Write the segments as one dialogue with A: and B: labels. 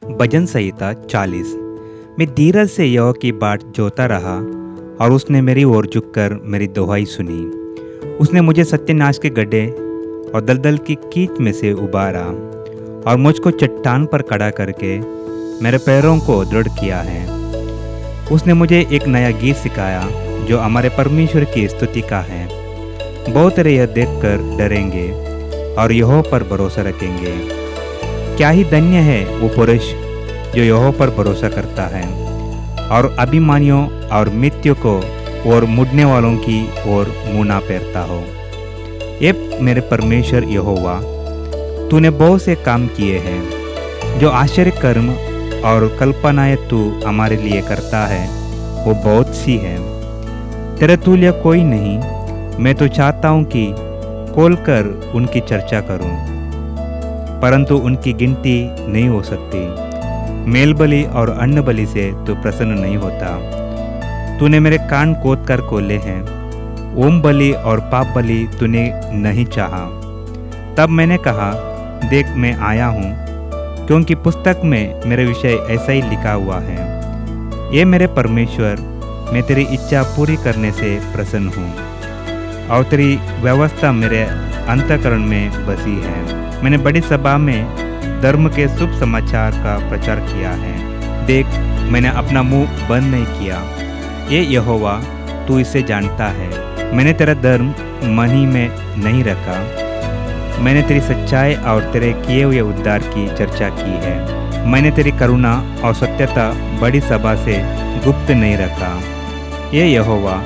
A: भजन संहिता 40। मैं धीरज से यहोवा की बाट जोता रहा और उसने मेरी ओर झुककर मेरी दुहाई सुनी। उसने मुझे सत्यानाश के गड्ढे और दलदल की कीच में से उबारा और मुझको चट्टान पर खड़ा करके मेरे पैरों को दृढ़ किया है। उसने मुझे एक नया गीत सिखाया जो हमारे परमेश्वर की स्तुति का है। बहुत यह देखकर डरेंगे और यहोवा पर भरोसा रखेंगे। क्या ही धन्य है वो पुरुष जो यहोवा पर भरोसा करता है और अभिमानियों और मित्यों को और मुड़ने वालों की ओर मुँह ना फेरता हो। ये मेरे परमेश्वर यहोवा, तूने बहुत से काम किए हैं। जो आश्चर्य कर्म और कल्पनाएं तू हमारे लिए करता है वो बहुत सी है। तेरे तुल्य कोई नहीं। मैं तो चाहता हूँ कि खोलकर उनकी चर्चा करूँ, परंतु उनकी गिनती नहीं हो सकती। मेल बलि और अन्न बलि से तू प्रसन्न नहीं होता। तूने मेरे कान खोद कर खोले हैं। ओम बलि और पाप बलि तूने नहीं चाहा। तब मैंने कहा, देख मैं आया हूँ, क्योंकि पुस्तक में मेरे विषय ऐसा ही लिखा हुआ है। ये मेरे परमेश्वर, मैं तेरी इच्छा पूरी करने से प्रसन्न हूँ और तेरी व्यवस्था मेरे अंतःकरण में बसी है। मैंने बड़ी सभा में धर्म के शुभ समाचार का प्रचार किया है। देख, मैंने अपना मुंह बंद नहीं किया। ये यहोवा, तू इसे जानता है। मैंने तेरा धर्म मन ही में नहीं रखा। मैंने तेरी सच्चाई और तेरे किए हुए उद्धार की चर्चा की है। मैंने तेरी करुणा और सत्यता बड़ी सभा से गुप्त नहीं रखा। ये यहोवा,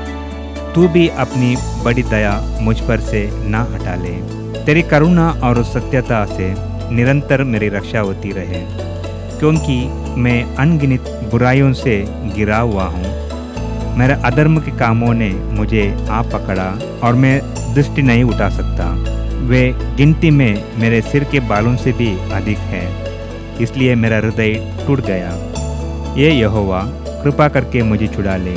A: तू भी अपनी बड़ी दया मुझ पर से ना हटा ले। तेरी करुणा और सत्यता से निरंतर मेरी रक्षा होती रहे, क्योंकि मैं अनगिनत बुराइयों से घिरा हुआ हूँ। मेरे अधर्म के कामों ने मुझे आ पकड़ा और मैं दृष्टि नहीं उठा सकता। वे गिनती में मेरे सिर के बालों से भी अधिक है, इसलिए मेरा हृदय टूट गया। ये यहोवा, कृपा करके मुझे छुड़ा ले।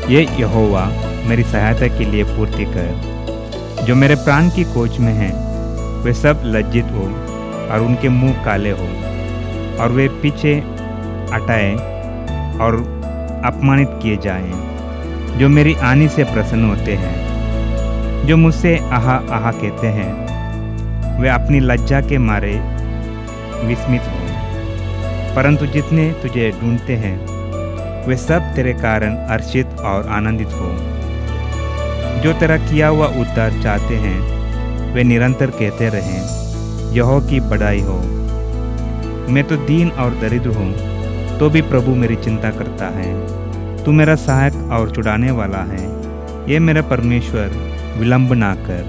A: ये यहोवा, मेरी सहायता के लिए पूर्ति कर। जो मेरे प्राण की खोज में हैं, वे सब लज्जित हो और उनके मुंह काले हो और वे पीछे हटाए और अपमानित किए जाएं। जो मेरी आनी से प्रसन्न होते हैं, जो मुझसे आहा आहा कहते हैं, वे अपनी लज्जा के मारे विस्मित हो। परंतु जितने तुझे ढूंढते हैं, वे सब तेरे कारण हर्षित और आनंदित हो। जो तेरा किया हुआ उद्धार चाहते हैं, वे निरंतर कहते रहें, यहोवा की बड़ाई हो। मैं तो दीन और दरिद्र हूँ, तो भी प्रभु मेरी चिंता करता है। तू मेरा सहायक और छुड़ाने वाला है। ये मेरा परमेश्वर, विलंब ना कर।